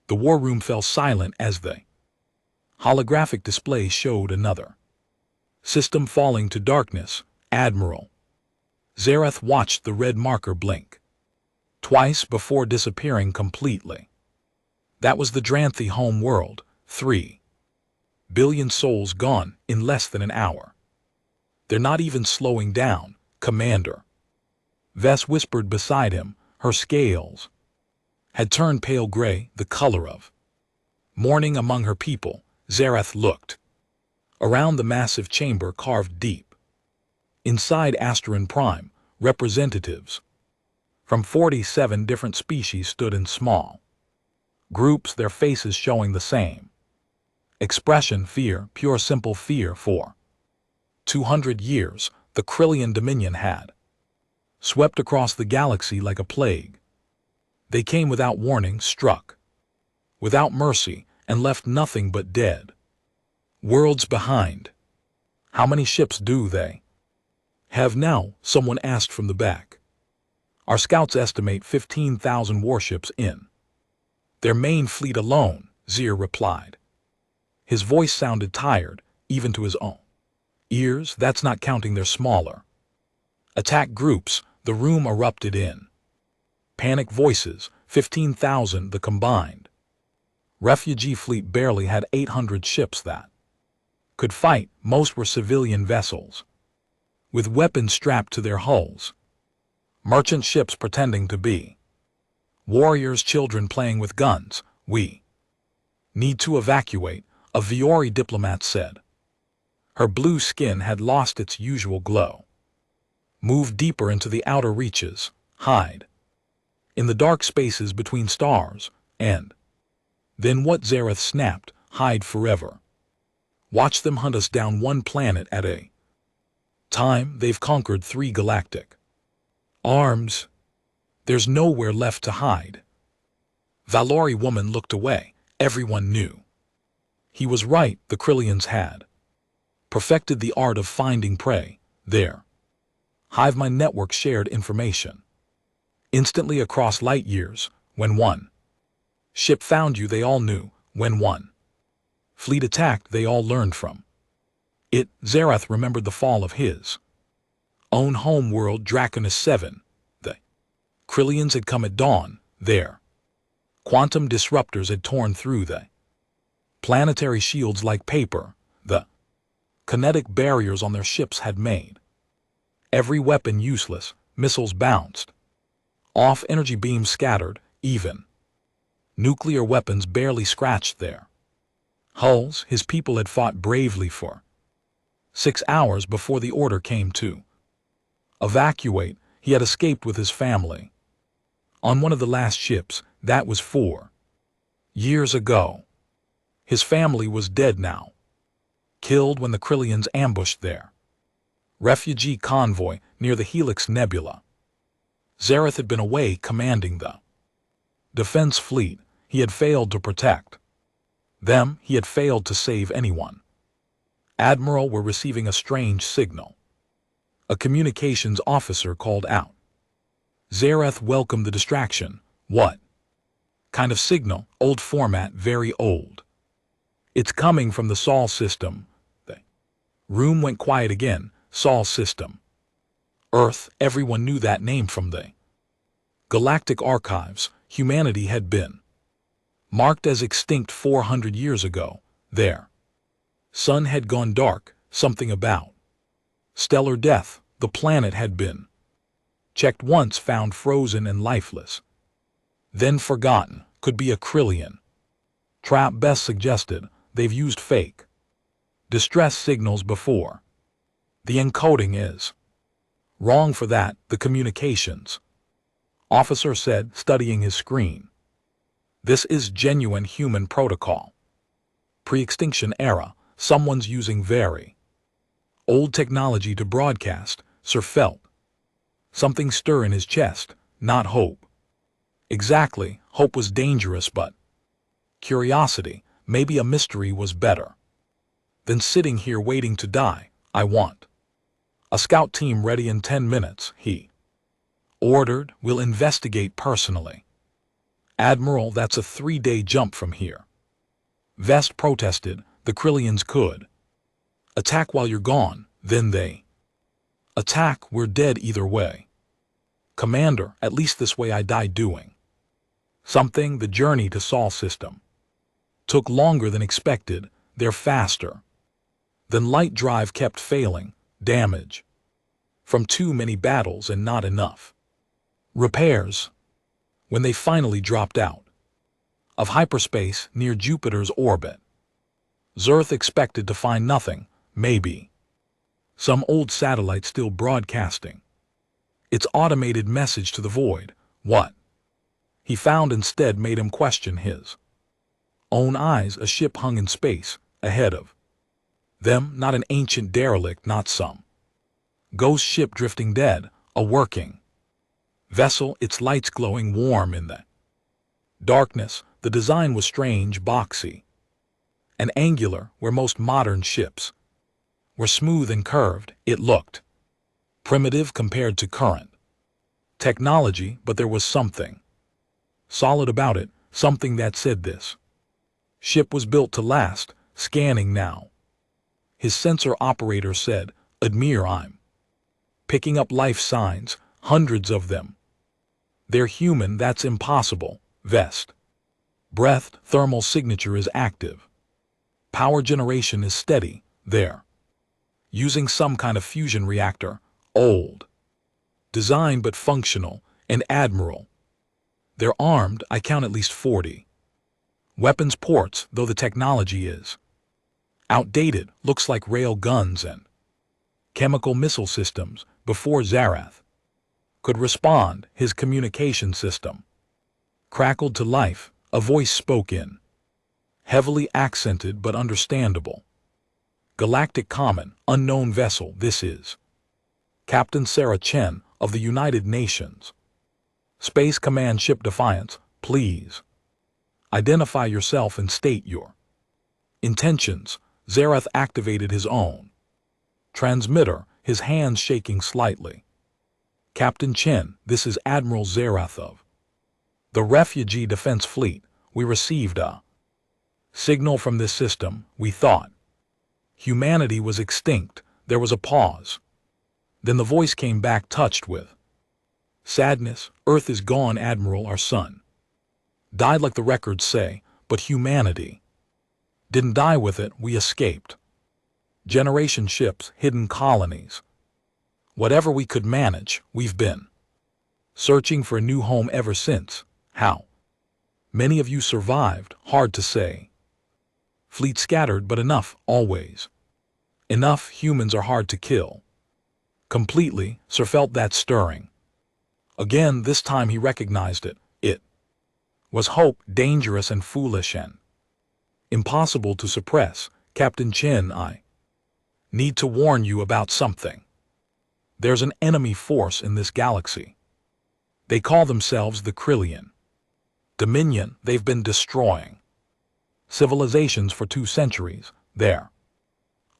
The war room fell silent as the holographic display showed another system falling to darkness. Admiral Zareth watched the red marker blink twice before disappearing completely. That was the Dranthi home world, 3 billion souls gone in less than an hour. They're not even slowing down, Commander. Vess whispered beside him, her scales had turned pale gray, the color of mourning among her people. Zareth looked around the massive chamber carved deep. Inside Asterin Prime, representatives from 47 different species stood in small groups, their faces showing the same expression: fear, pure simple fear. For 200 years, the Krillian Dominion had swept across the galaxy like a plague. They came without warning, struck without mercy, and left nothing but dead worlds behind. How many ships do they have now? Someone asked from the back. Our scouts estimate 15,000 warships in their main fleet alone, Zir replied. His voice sounded tired, even to his own ears. That's not counting their smaller attack groups. The room erupted in panic voices. 15,000, the combined refugee fleet barely had 800 ships that could fight. Most were civilian vessels with weapons strapped to their hulls. Merchant ships pretending to be warriors, children playing with guns. We need to evacuate, a Viori diplomat said. Her blue skin had lost its usual glow. Move deeper into the outer reaches, hide in the dark spaces between stars, and then what? Zareth snapped, hide forever. Watch them hunt us down, one planet at a time. They've conquered 3 galactic arms. There's nowhere left to hide. Valori woman looked away. Everyone knew he was right. The Krillians had perfected the art of finding prey. Their hive mind network shared information instantly across light years. When one ship found you, they all knew. When one fleet attacked, they all learned from it. Zareth remembered the fall of his own home world, Draconis 7. The Krillians had come at dawn. Their quantum disruptors had torn through the planetary shields like paper. The kinetic barriers on their ships had made every weapon useless. Missiles bounced off, energy beams scattered, even nuclear weapons barely scratched their hulls. His people had fought bravely for 6 hours before the order came to evacuate. He had escaped with his family on one of the last ships. That was 4 years ago. His family was dead now, killed when the Krillians ambushed their refugee convoy near the Helix Nebula. Zareth had been away commanding the defense fleet. He had failed to protect them. He had failed to save anyone. Admiral were receiving a strange signal. A communications officer called out. Zareth welcomed the distraction. What kind of signal? Old format, very old. It's coming from the Sol system. The room went quiet again. Sol system. Earth, everyone knew that name from the galactic archives. Humanity had been marked as extinct 400 years ago. Their sun had gone dark. Something about stellar death. The planet had been checked once, found frozen and lifeless, then forgotten. Could be a Krillian trap, Bess suggested. They've used fake distress signals before. The encoding is wrong for that, the communications officer said, studying his screen. This is genuine human protocol. Pre-extinction era. Someone's using very old technology to broadcast. Sir felt something stir in his chest. Not hope. Exactly, hope was dangerous, but curiosity, maybe a mystery, was better than sitting here waiting to die. I want a scout team ready in 10 minutes, he ordered. We'll investigate personally. Admiral, that's a 3-day jump from here. Vest protested. The Krillians could attack while you're gone, then they attack, we're dead either way. Commander, at least this way I die doing something. The journey to Sol system took longer than expected. They're faster. Then light drive kept failing. Damage from too many battles and not enough repairs. When they finally dropped out of hyperspace near Jupiter's orbit, Zerth expected to find nothing, maybe some old satellite still broadcasting its automated message to the void. What he found instead made him question his own eyes. A ship hung in space ahead of them, not an ancient derelict, not some ghost ship drifting dead, a working vessel, its lights glowing warm in the darkness. The design was strange, boxy and angular, where most modern ships were smooth and curved. It looked primitive compared to current technology, but there was something solid about it, something that said this ship was built to last. Scanning now, his sensor operator said, Admir, I'm picking up life signs, hundreds of them. They're human, that's impossible. Vest breathed. Thermal signature is active. Power generation is steady. They're using some kind of fusion reactor. Old design but functional. And Admiral, they're armed. I count at least 40 weapons ports, though the technology is outdated. Looks like rail guns and chemical missile systems. Before Zarath could respond, his communication system crackled to life. A voice spoke in, heavily accented but understandable. Galactic Common, unknown vessel, this is Captain Sarah Chen of the United Nations Space Command Ship Defiance. Please identify yourself and state your intentions. Zarath activated his own transmitter, his hands shaking slightly. Captain Chen, this is Admiral Zarath of the Refugee Defense Fleet. We received a signal from this system. We thought humanity was extinct. There was a pause. Then the voice came back, touched with sadness. Earth is gone, Admiral. Our sun died like the records say, but humanity didn't die with it. We escaped. Generation ships, hidden colonies. Whatever we could manage, we've been searching for a new home ever since. How many of you survived? Hard to say. Fleet scattered, but enough, always enough. Humans are hard to kill completely. Sir felt that stirring again. This time he recognized it. It was hope, dangerous and foolish and impossible to suppress. Captain Chen, I need to warn you about something. There's an enemy force in this galaxy. They call themselves the Krillian Dominion. They've been destroying civilizations for 2 centuries. They're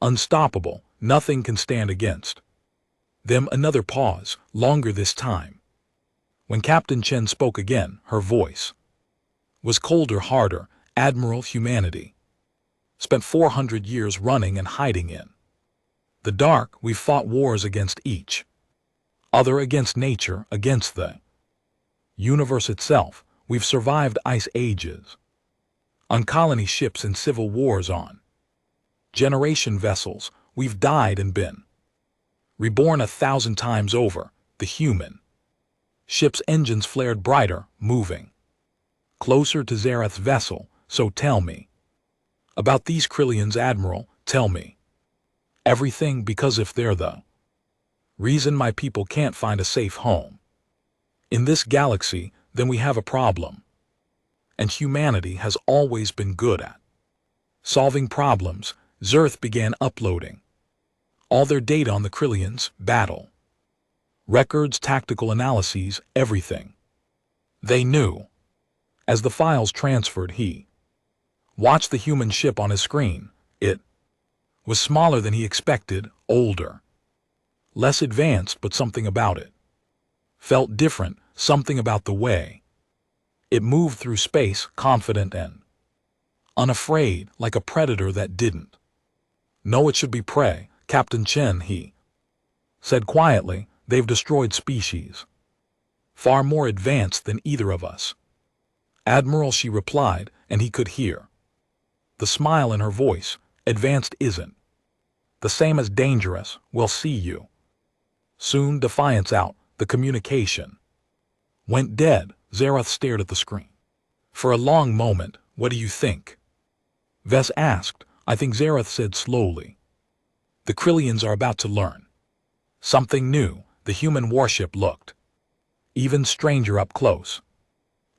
unstoppable. Nothing can stand against them. Another pause, longer this time. When Captain Chen spoke again, her voice was colder, harder. Admiral, humanity spent 400 years running and hiding in the dark. We've fought wars against each other, against nature, against the universe itself. We've survived ice ages, on colony ships and civil wars, on generation vessels. We've died and been reborn 1,000 times over. The human ship's engines flared brighter, moving closer to Zarath's vessel. So tell me about these Krillians, Admiral. Tell me everything, because if they're the reason my people can't find a safe home in this galaxy, then we have a problem. And humanity has always been good at solving problems. Zerth began uploading all their data on the Krillians, battle records, tactical analyses, everything they knew. As the files transferred, he watched the human ship on his screen. It was smaller than he expected, older, less advanced, but something about it felt different. Something about the way It moved through space, confident and unafraid, like a predator that didn't know it should be prey. Captain Chen, he said quietly, they've destroyed species far more advanced than either of us. Admiral, she replied, and he could hear the smile in her voice. Advanced isn't the same as dangerous. We'll see you soon. Defiance out. The communication went dead. Zareth stared at the screen for a long moment. What do you think? Vess asked. I think, Zareth said slowly. The Krillians are about to learn something new. The human warship looked even stranger up close.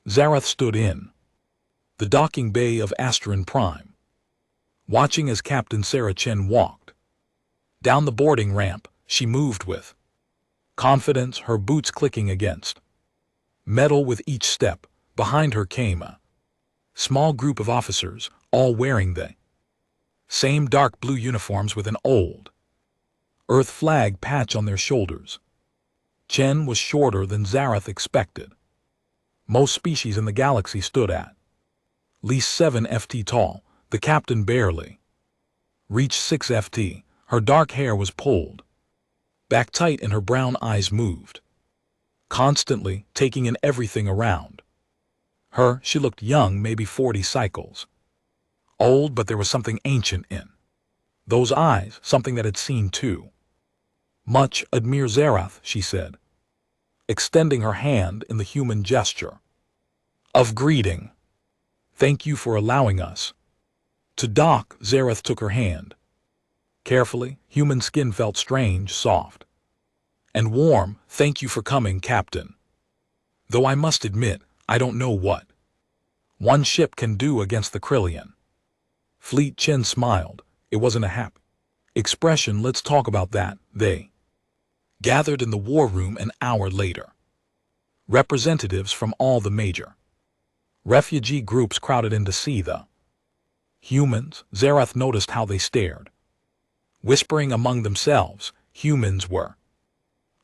Zareth stood in the docking bay of Asterin Prime, watching as Captain Sarah Chen walked down the boarding ramp. She moved with confidence, her boots clicking against metal with each step. Behind her came a small group of officers, all wearing the same dark blue uniforms with an old Earth flag patch on their shoulders. Chen was shorter than Zareth expected. Most species in the galaxy stood at least 7 ft tall. The captain barely reached 6 ft. Her dark hair was pulled back tight and her brown eyes moved constantly, taking in everything around her. She looked young, maybe 40 cycles old, but there was something ancient in those eyes, something that had seen too much. Admir Zareth, she said, extending her hand in the human gesture of greeting. Thank you for allowing us to dock. Zareth took her hand carefully. Human skin felt strange, soft and warm. Thank you for coming, Captain. Though I must admit, I don't know what one ship can do against the Krillian fleet. Chen smiled. It wasn't a happy expression. Let's talk about that. They gathered in the war room an hour later. Representatives from all the major refugee groups crowded in to see the humans. Zareth noticed how they stared, whispering among themselves. Humans were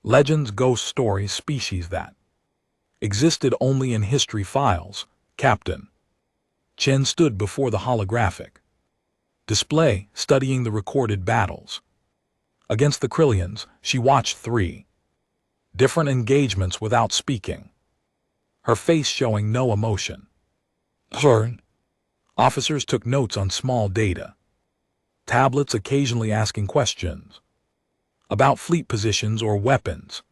legends, ghost stories, species that existed only in history files. Captain Chen stood before the holographic display, studying the recorded battles against the Krillians. She watched 3 different engagements without speaking, her face showing no emotion. Her officers took notes on small data tablets, occasionally asking questions about fleet positions or weapons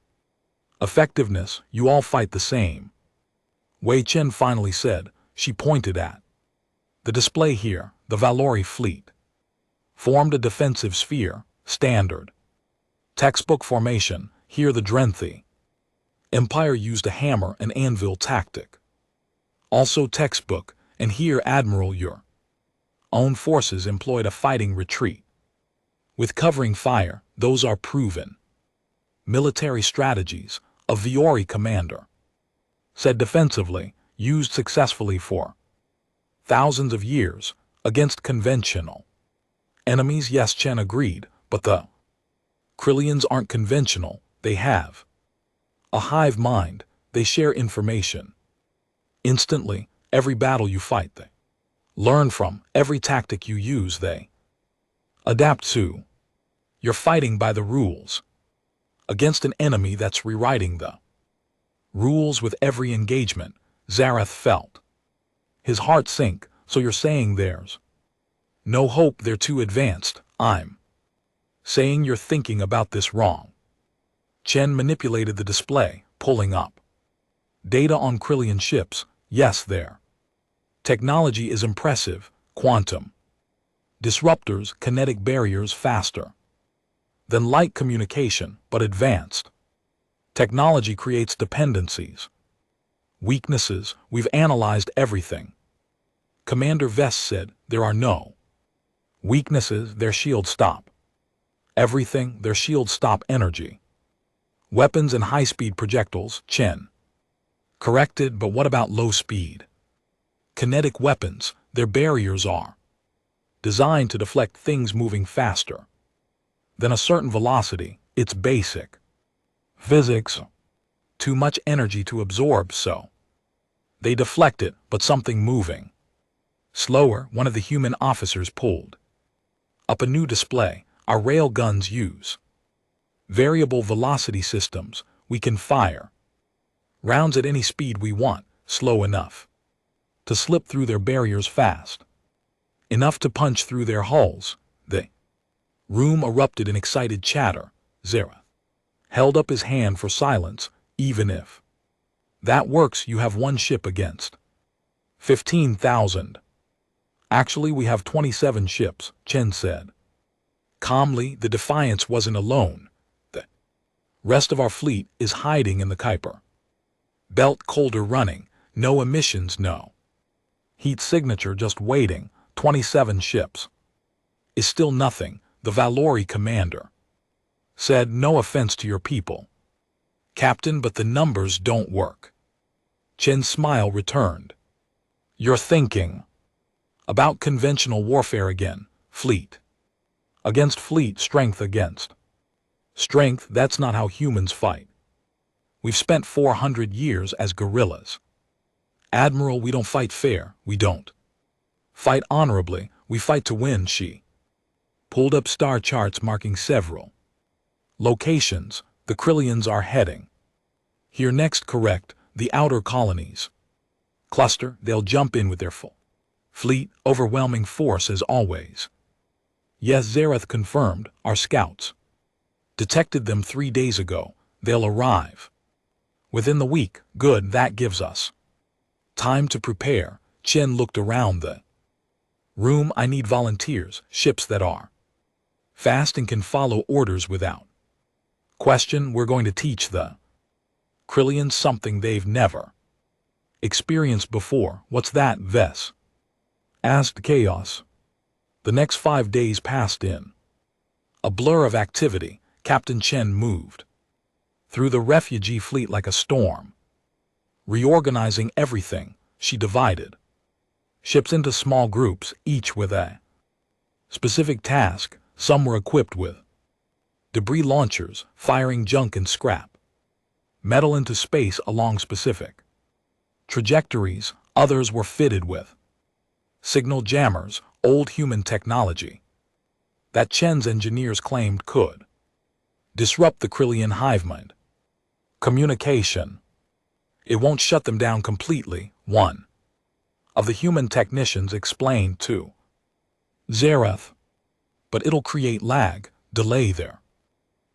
effectiveness. You all fight the same Wei Chen finally said. She pointed at the display here. The Valori fleet formed a defensive sphere, standard textbook formation. Here the Drenthi Empire used a hammer and anvil tactic, also textbook. And here, Admiral, your own forces employed a fighting retreat with covering fire. Those are proven military strategies. A Viori commander said defensively, used successfully for thousands of years against conventional enemies. Yes, Chen agreed, but the Krillians aren't conventional. They have a hive mind. They share information instantly. Every battle you fight, they learn from. Every tactic you use, they adapt to. You're fighting by the rules against an enemy that's rewriting the rules with every engagement. Zareth felt his heart sink. So you're saying there's no hope? They're too advanced. I'm saying you're thinking about this wrong. Chen manipulated the display, pulling up data on Krillian ships. Yes, their technology is impressive. Quantum disruptors, kinetic barriers, faster than light communication, but advanced technology creates dependencies, weaknesses. We've analyzed everything. Commander Vess said there are no weaknesses. Their shields stop everything. Their shields stop energy, weapons, and high-speed projectiles. Chen corrected. But what about low-speed kinetic weapons? Their barriers are designed to deflect things moving faster than a certain velocity. It's basic physics. Too much energy to absorb, so They deflected, but something moving. Slower, one of the human officers pulled. Up a new display, our rail guns use variable velocity systems. We can fire rounds at any speed we want, slow enough to slip through their barriers fast, enough to punch through their hulls. The room erupted in excited chatter. Zareth held up his hand for silence. Even if that works, you have one ship against 15,000. Actually, we have 27 ships, Chen said. Calmly, the Defiance wasn't alone. The rest of our fleet is hiding in the Kuiper Belt, colder running, no emissions, no heat signature, just waiting. 27 ships is still nothing, the Valori commander said. No offense to your people, Captain, but the numbers don't work. Chen's smile returned. You're thinking about conventional warfare again, fleet against fleet, strength against strength. That's not how humans fight. We've spent 400 years as guerrillas. Admiral, we don't fight fair, we don't fight honorably, we fight to win. She pulled up star charts marking several locations the Krillians are heading. Here next, correct, the outer colonies cluster. They'll jump in with their full fleet, overwhelming force as always. Yes, Zareth confirmed. Our scouts detected them 3 days ago. They'll arrive within the week. Good, that gives us time to prepare. Chen looked around the room. I need volunteers, ships that are fast and can follow orders without question. We're going to teach the Krillians something they've never experienced before. What's that, Vess? Asked Chaos. The next 5 days passed in a blur of activity. Captain Chen moved through the refugee fleet like a storm, reorganizing everything. She divided ships into small groups, each with a specific task. Some were equipped with debris launchers, firing junk and scrap metal into space along specific trajectories. Others were fitted with signal jammers, old human technology that Chen's engineers claimed could disrupt the Krillian hive mind communication. It won't shut them down completely, one of the human technicians explained to Zareth, but it'll create lag, delay their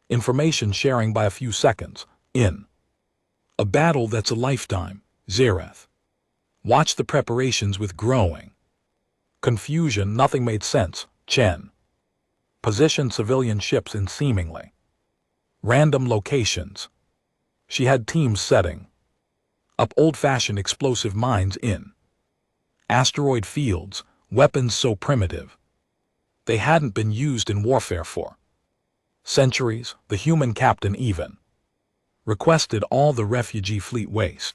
information sharing by a few seconds. In a battle that's a lifetime, Zareth watched the preparations with growing confusion. Nothing made sense. Chen positioned civilian ships in seemingly random locations. She had teams setting up old-fashioned explosive mines in asteroid fields, weapons so primitive they hadn't been used in warfare for centuries. The human captain even requested all the refugee fleet waste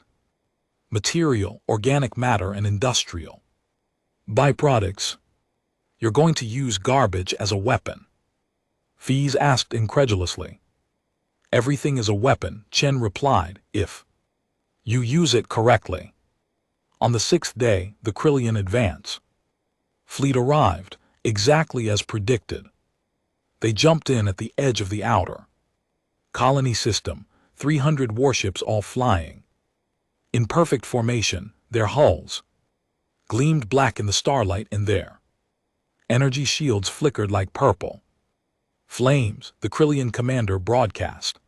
material, organic matter, and industrial byproducts. You're going to use garbage as a weapon? Fees asked incredulously. Everything is a weapon, Chen replied, if you use it correctly. On the 6th day, the Krillian advance fleet arrived, exactly as predicted. They jumped in at the edge of the outer colony system, 300 warships all flying in perfect formation. Their hulls gleamed black in the starlight, and their energy shields flickered like purple flames. The Krillian commander broadcast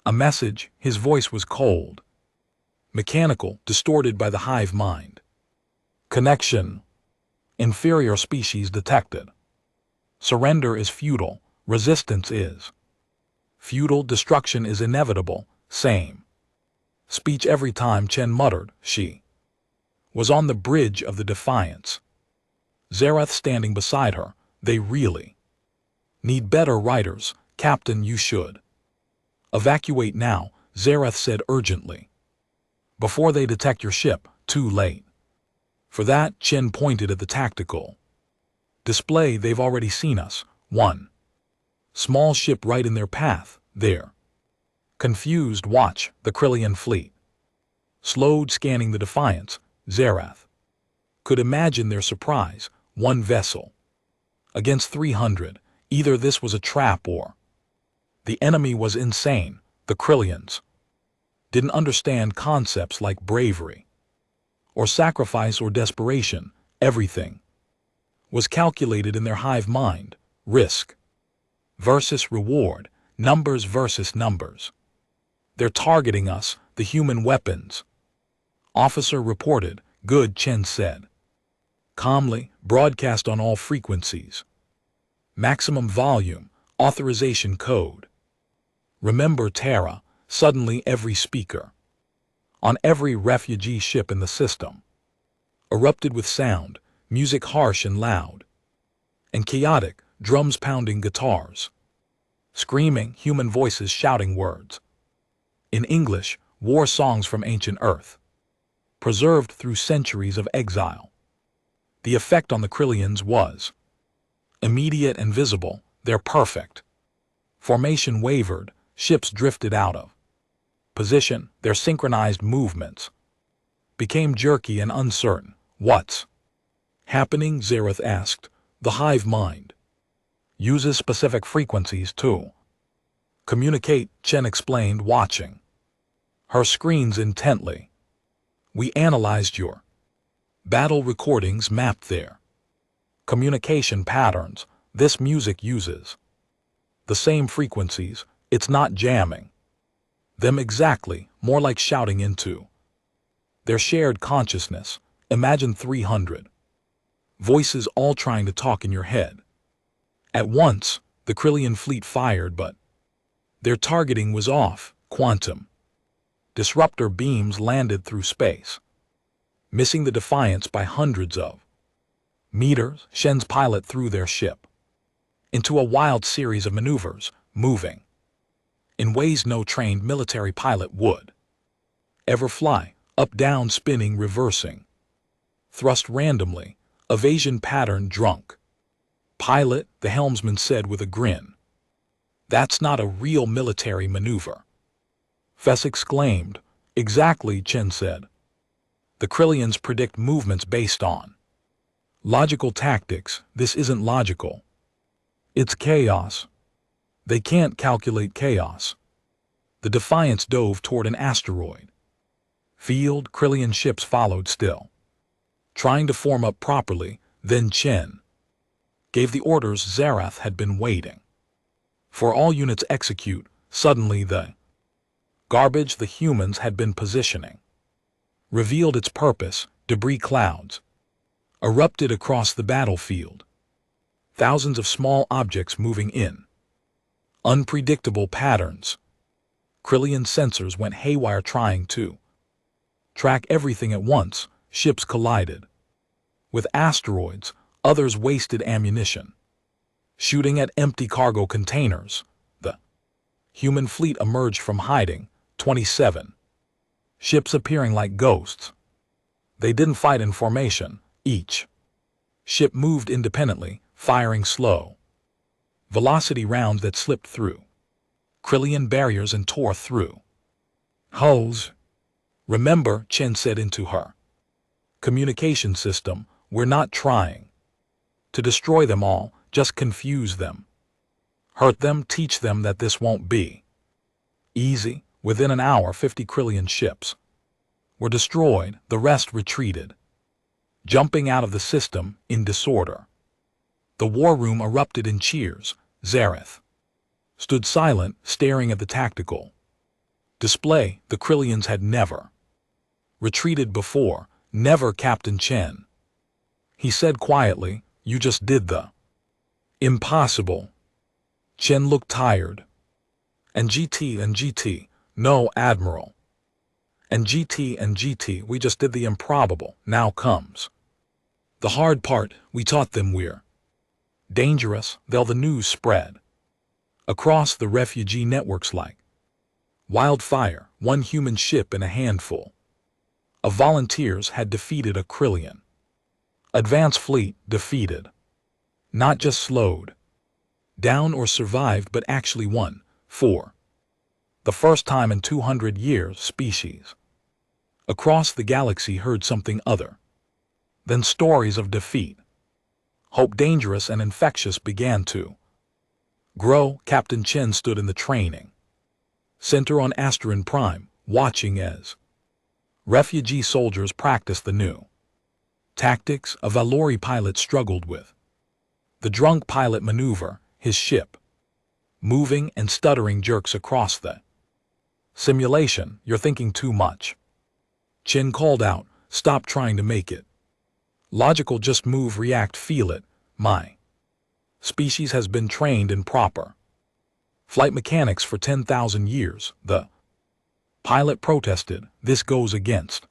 a message. His voice was cold, mechanical, distorted by the hive mind connection. Inferior species detected. Surrender is futile. Resistance is futile. Destruction is inevitable. Same speech every time, Chen muttered. She was on the bridge of the Defiance, Zareth standing beside her. They really need better riders. Captain, you should evacuate now, Zareth said urgently, before they detect your ship. Too late for that, Chen pointed at the tactical display. They've already seen us. One small ship right in their path. They're confused. Watch the Krillian fleet Slowed scanning the Defiance, Zerath could imagine their surprise. One vessel against 300. Either this was a trap or the enemy was insane. The Krillians didn't understand concepts like bravery or sacrifice or desperation. Everything was calculated in their hive mind. Risk versus reward, numbers versus numbers. They're targeting us, the human weapons. Officer reported. Good, Chen said. Calmly, broadcast on all frequencies. Maximum volume, authorization code. Remember Terra, suddenly every speaker on every refugee ship in the system erupted with sound, music harsh and loud, and chaotic, drums pounding guitars, screaming, human voices shouting words. In English, war songs from ancient Earth, preserved through centuries of exile. The effect on the Krillians was immediate and visible. They're perfect. Formation wavered, ships drifted out of position, their synchronized movements became jerky and uncertain. What's happening? Zerath asked. The hive mind uses specific frequencies to communicate, Chen explained, watching her screens intently. We analyzed your battle recordings mapped their communication patterns. This music uses the same frequencies. It's not jamming them exactly, more like shouting into their shared consciousness. Imagine 300 voices all trying to talk in your head at once. The Krillian fleet fired, but their targeting was off. Quantum disruptor beams landed through space, missing the Defiance by hundreds of meters. Shen's pilot threw their ship into a wild series of maneuvers, moving in ways no trained military pilot would ever fly. Up, down, spinning, reversing, thrust randomly, evasion pattern. Drunk pilot, the helmsman said with a grin. That's not a real military maneuver. Fess exclaimed. Exactly, Chen said. The Krillians predict movements based on logical tactics. This isn't logical. It's chaos. They can't calculate chaos. The Defiance dove toward an asteroid field. Krillian ships followed, still trying to form up properly. Then Chen gave the orders Zerath had been waiting for. All units execute. Suddenly the garbage the humans had been positioning revealed its purpose. Debris clouds erupted across the battlefield, thousands of small objects moving in unpredictable patterns. Krillian sensors went haywire trying to track everything at once. Ships collided with asteroids, others wasted ammunition, shooting at empty cargo containers. The human fleet emerged from hiding, 27 ships appearing like ghosts. They didn't fight in formation. Each ship moved independently, firing slow velocity rounds that slipped through Krillian barriers and tore through hulls. Remember, Chen said into her communication system, we're not trying to destroy them all, just confuse them, hurt them, teach them that this won't be easy. Within an hour, 50 Krillian ships were destroyed. The rest retreated, jumping out of the system in disorder. The war room erupted in cheers. Zerath stood silent, staring at the tactical display. The Krillians had never retreated before. Never, Captain Chen. He said quietly, you just did the impossible. Chen looked tired. And GT, no, Admiral. And GT, we just did the improbable. Now comes the hard part. We taught them we're dangerous. The news spread across the refugee networks like wildfire. One human ship and a handful of volunteers had defeated a Krillian advance fleet. Defeated, not just slowed down or survived, but actually won. For the first time in 200 years, species Across the galaxy heard something other. Then stories of defeat. Hope dangerous and infectious began to grow. Captain Chen stood in the training center on Asterin Prime, watching as refugee soldiers practiced the new tactics a Valori pilot struggled with. The drunk pilot maneuver, his ship moving and stuttering jerks across the simulation. You're thinking too much. Chen called out, stop trying to make it logical, just move, react, feel it. My species has been trained in proper flight mechanics for 10,000 years, the pilot protested. This goes against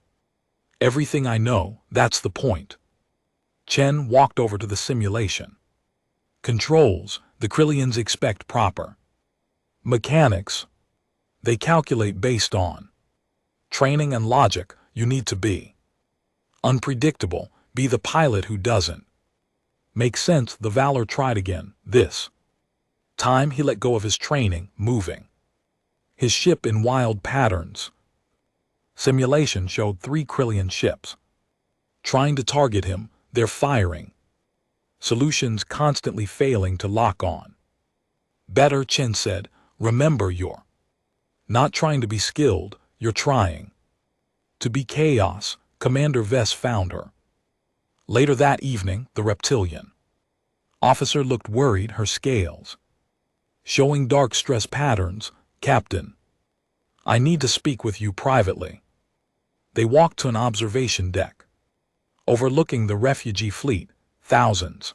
everything I know, that's the point. Chen walked over to the simulation controls. The Krillians expect proper mechanics. They calculate based on training and logic. You need to be unpredictable, be the pilot who doesn't make sense. The Valor tried again. This time he let go of his training, moving his ship in wild patterns. Simulation showed 3 Krillian ships trying to target him. They're firing solutions, constantly failing to lock on. Better, Chen said. Remember, you're not trying to be skilled, you're trying to be chaos. Commander Vess found her. Later that evening, the reptilian officer looked worried, her scales showing dark stress patterns. Captain, I need to speak with you privately. They walked to an observation deck overlooking the refugee fleet. Thousands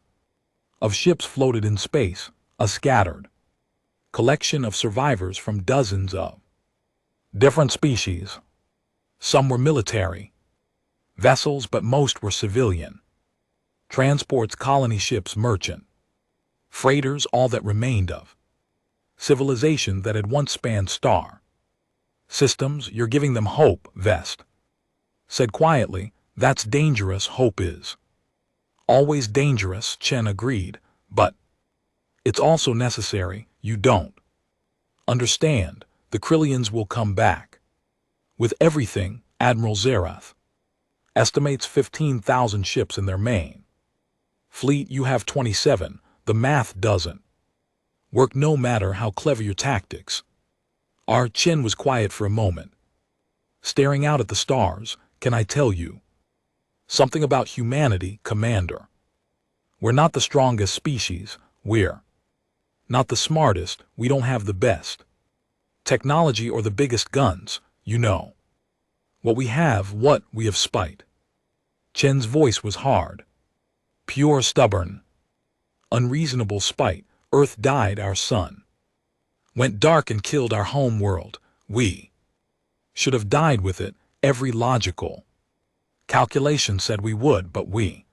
of ships floated in space, a scattered collection of survivors from dozens of different species. Some were military vessels, but most were civilian transports, colony ships, merchant freighters, all that remained of civilization that had once spanned star systems. You're giving them hope, Vest said quietly. That's dangerous. Hope is always dangerous, Chen agreed, but it's also necessary. You don't understand. The Krillians will come back with everything. Admiral Zerath estimates 15,000 ships in their main fleet. You have 27. The math doesn't work no matter how clever your tactics are. Chen was quiet for a moment, staring out at the stars. Can I tell you something about humanity, Commander? We're not the strongest species, we're not the smartest, we don't have the best technology or the biggest guns. You know what we have spite. Chen's voice was hard. Pure, stubborn, unreasonable spite. Earth died, our sun went dark and killed our home world. We should have died with it. Every logical calculation said we would, but we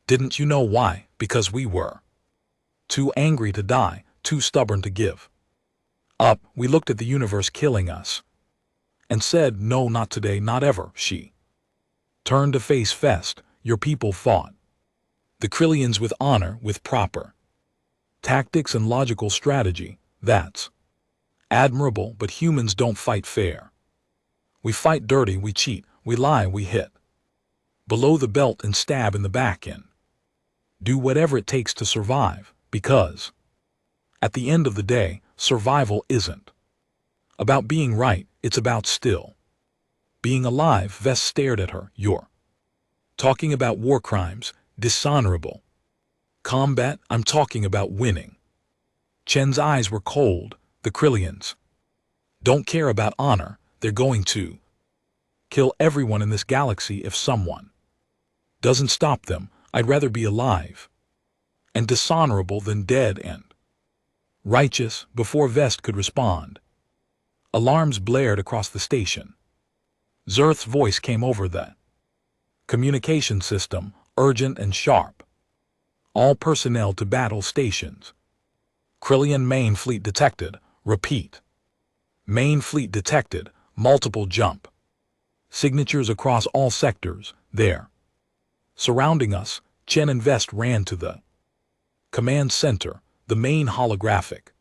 didn't. You know why? Because we were too angry to die, too stubborn to give up. We looked at the universe killing us and said, no, not today, not ever. She turned to face Fest. Your people fought the Krillians with honor, with proper tactics and logical strategy. That's admirable, but humans don't fight fair. We fight dirty, we cheat, we lie, we hit below the belt and stab in the back end. Do whatever it takes to survive, because at the end of the day, survival isn't about being right, it's about still being alive. Vess stared at her. You're talking about war crimes, dishonorable combat. I'm talking about winning. Chen's eyes were cold. The Krillians don't care about honor. They're going to kill everyone in this galaxy if someone doesn't stop them. I'd rather be alive and dishonorable than dead and righteous. Before Vest could respond, alarms blared across the station. Zerth's voice came over the communication system, urgent and sharp. All personnel to battle stations. Krillian main fleet detected. Repeat. Main fleet detected. Multiple jump signatures across all sectors. They're surrounding us. Chen and Vest ran to the command center. The main holographic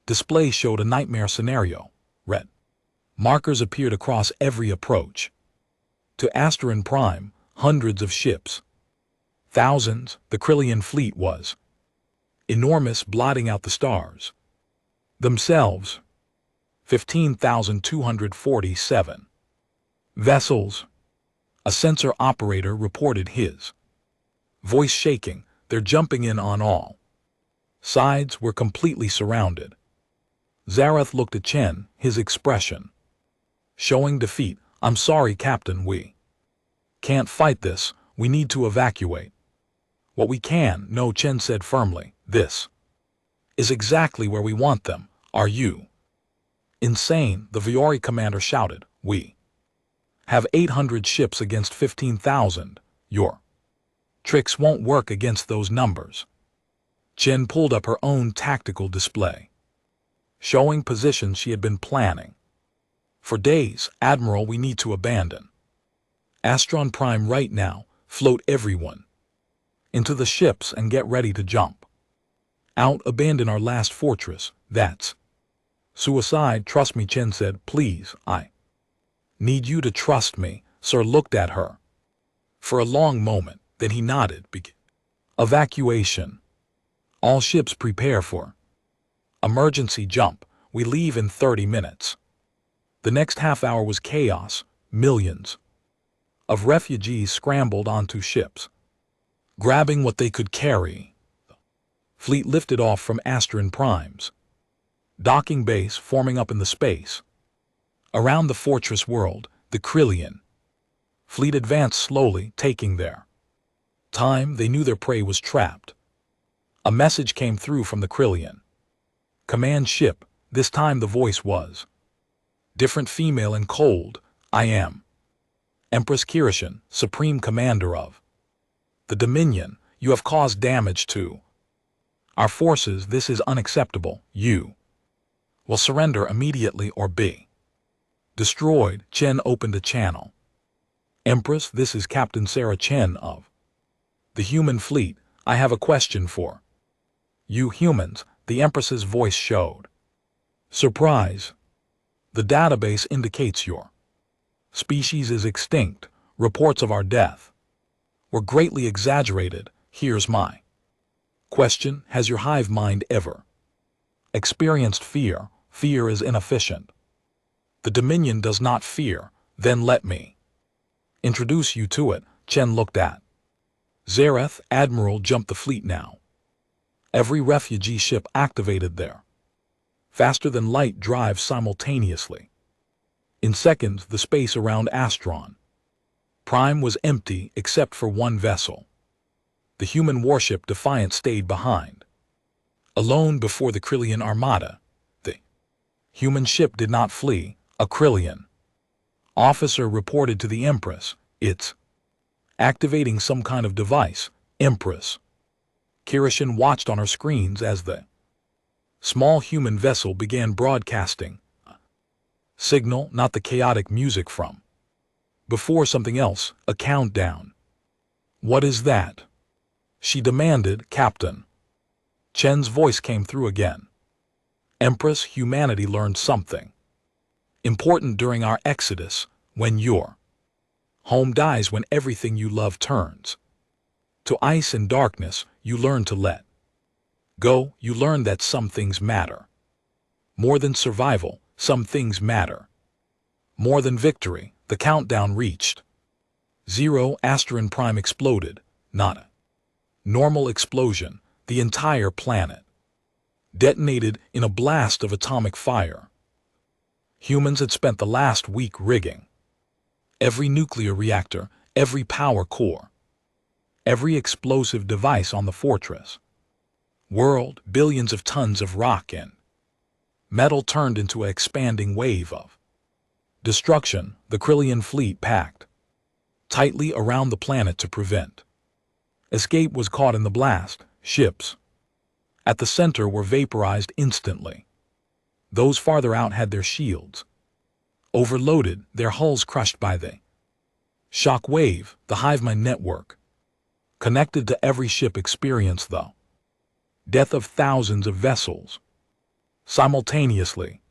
display showed a nightmare scenario. Red markers appeared across every approach To Asterin Prime, hundreds of ships. Thousands, the Krillian fleet was. Enormous, blotting out the stars. Themselves. 15,247. Vessels. A sensor operator reported his voice shaking. They're jumping in on all sides. Were completely surrounded. Zareth looked at Chen, his expression showing defeat. I'm sorry, Captain, we can't fight this. We need to evacuate. What we can, no, Chen said firmly. This is exactly where we want them. Are you insane? The Viori commander shouted. We have 800 ships against 15,000. Your tricks won't work against those numbers. Chen pulled up her own tactical display, showing positions she had been planning for days. Admiral, we need to abandon Astron Prime right now. Float everyone into the ships and get ready to jump out. Abandon our last fortress. That's suicide. Trust me, Chen said. Please, I need you to trust me. Sir looked at her for a long moment. Then he nodded. Evacuation. All ships prepare for emergency jump. We leave in 30 minutes. The next half hour was chaos. Millions of refugees scrambled onto ships, grabbing what they could carry. The fleet lifted off from Asterin Prime's docking base, forming up in the space around the fortress world. The Krillian fleet advanced slowly, taking their time. They knew their prey was trapped. A message came through from the Krillian command ship. This time the voice was different, female and cold. I am Empress Kirishin, Supreme Commander of the Dominion. You have caused damage to our forces. This is unacceptable. You will surrender immediately or be destroyed. Chen opened a channel. Empress, this is Captain Sarah Chen of the human fleet. I have a question for you humans. The Empress's voice showed surprise. The database indicates your species is extinct. Reports of our death were greatly exaggerated. Here's my question. Has your hive mind ever experienced fear? Fear is inefficient. The Dominion does not fear. Then let me introduce you to it. Chen looked at Zareth. Admiral, jump the fleet now. Every refugee ship activated there. Faster than light drive simultaneously. In seconds, the space around Astron Prime was empty except for one vessel. The human warship Defiant stayed behind, alone before the Krillian armada. The human ship did not flee. A Krillian officer reported to the Empress, it's activating some kind of device. Empress Kirishin watched on her screens as the small human vessel began broadcasting a signal, not the chaotic music from before, something else, a countdown. What is that? She demanded. Captain Chen's voice came through again. Empress, humanity learned something important during our exodus. When your home dies, when everything you love turns to ice and darkness, you learn to let go. You learn that some things matter more than survival. Some things matter more than victory. The countdown reached 0. Asterin Prime exploded. Not a normal explosion. The entire planet detonated in a blast of atomic fire. Humans had spent the last week rigging every nuclear reactor, every power core, every explosive device on the fortress world. Billions of tons of rock and metal turned into an expanding wave of destruction. The Krillian fleet packed tightly around the planet to prevent escape was caught in the blast. Ships at the center were vaporized instantly. Those farther out had their shields overloaded, their hulls crushed by the shock wave. The Hivemind network connected to every ship experienced the death of thousands of vessels simultaneously.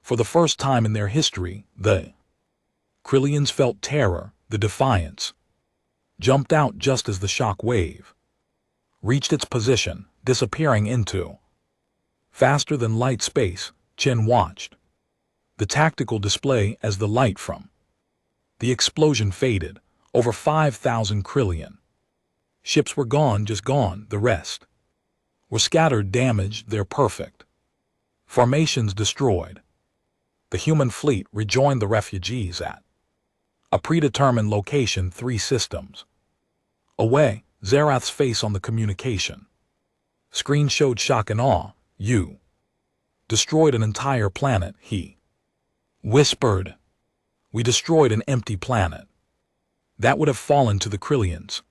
For the first time in their history, the Krillians felt terror. the Defiance, jumped out just as the shock wave reached its position, disappearing into faster than light space. Chen watched the tactical display as the light from the explosion faded. Over 5,000 Krillian ships were gone, just gone. The rest were scattered, damaged. Their perfect formations destroyed. The human fleet rejoined the refugees at a predetermined location 3 systems away. Zerath's face on the communication screen showed shock and awe. You destroyed an entire planet, he whispered. We destroyed an empty planet that would have fallen to the Krillians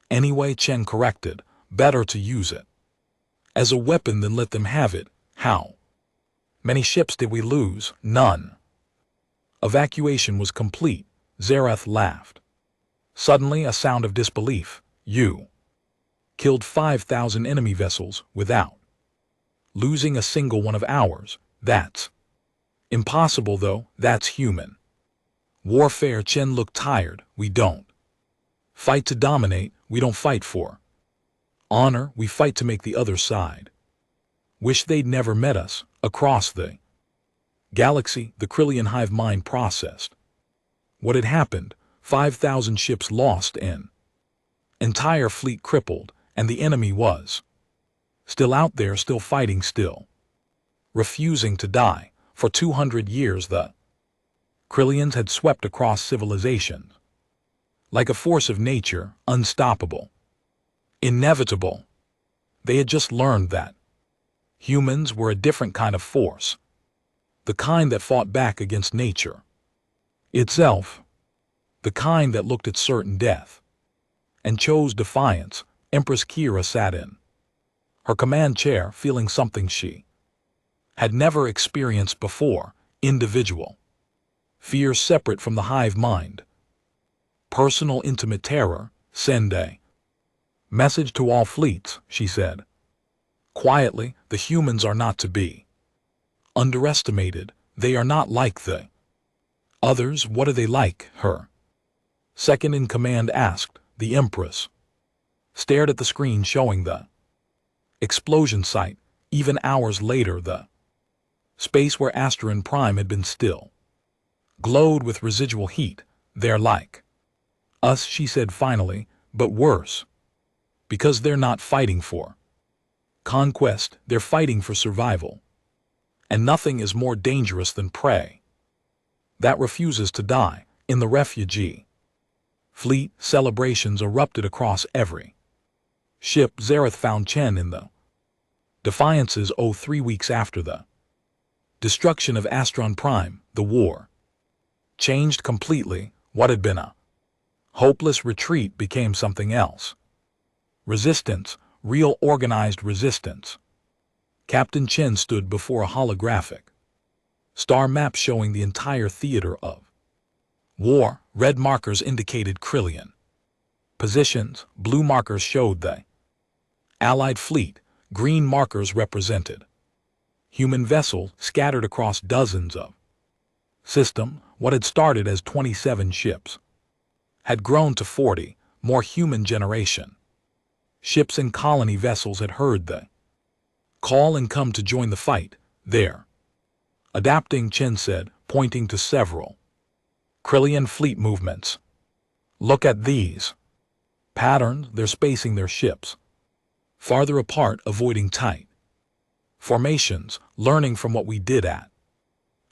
anyway, Chen corrected. Better to use it as a weapon than let them have it. How many ships did we lose? None. Evacuation was complete. Zerath laughed. Suddenly a sound of disbelief. You killed 5,000 enemy vessels without losing a single one of ours. That's impossible, though. That's human warfare. Chen looked tired. We don't fight to dominate. We don't fight for honor. We fight to make the other side wish they'd never met us. Across the galaxy, the Krillian hive mind processed what had happened. 5,000 ships lost, an entire fleet crippled, and the enemy was still out there, still fighting, still refusing to die. For 200 years the Krillians had swept across civilizations like a force of nature, unstoppable, inevitable. They had just learned that humans were a different kind of force, the kind that fought back against nature itself, the kind that looked at certain death and chose defiance. Empress Kira sat in her command chair, feeling something she had never experienced before. Individual fear separate from the hive mind. Personal, intimate terror. Send a message to all fleets, she said quietly. The humans are not to be underestimated. They are not like the others. What are they like? Her second in command asked. The Empress stared at the screen showing the explosion site. Even hours later, the space where Asteron Prime had been still glowed with residual heat. They're like us, she said finally, but worse. Because they're not fighting for conquest, they're fighting for survival. And nothing is more dangerous than prey that refuses to die. In the refugee fleet, celebrations erupted across every ship. Zerath found Chen in the Defiances. 3 weeks after the destruction of Asteron Prime, the war changed completely. What had been a hopeless retreat became something else. Resistance, real organized resistance. Captain Chen stood before a holographic star map showing the entire theater of war. Red markers indicated Krillian positions, blue markers showed the Allied fleet, green markers represented human vessels scattered across dozens of systems. What had started as 27 ships had grown to 40 more. Human generation ships and colony vessels had heard the call and come to join the fight. They're adapting, Chen said, pointing to several Krillian fleet movements. Look at these patterns. They're spacing their ships farther apart, avoiding tight formations, learning from what we did at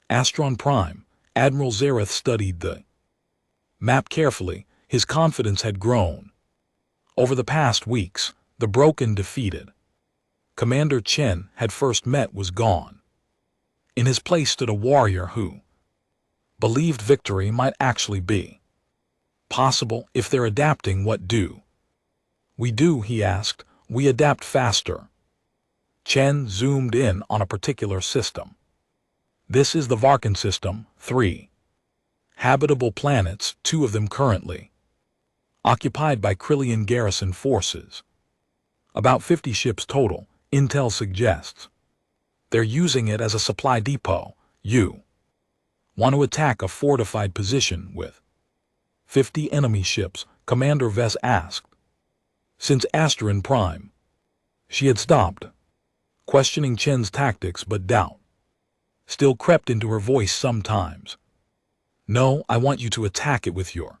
Asteron Prime. Admiral Zerath studied the map carefully. His confidence had grown over the past weeks. The broken, defeated Commander Chen had first met was gone. In his place stood a warrior who believed victory might actually be possible if they're adapting. What do we do? He asked. We adapt faster. Chen zoomed in on a particular system. This is the Varkan system. 3 habitable planets, 2 of them currently occupied by Krillian garrison forces. About 50 ships total, intel suggests. They're using it as a supply depot. You want to attack a fortified position with 50 enemy ships, Commander Vess asked. Since Asterin Prime. She had stopped, questioning Chen's tactics, but doubt still crept into her voice sometimes. No, I want you to attack it with your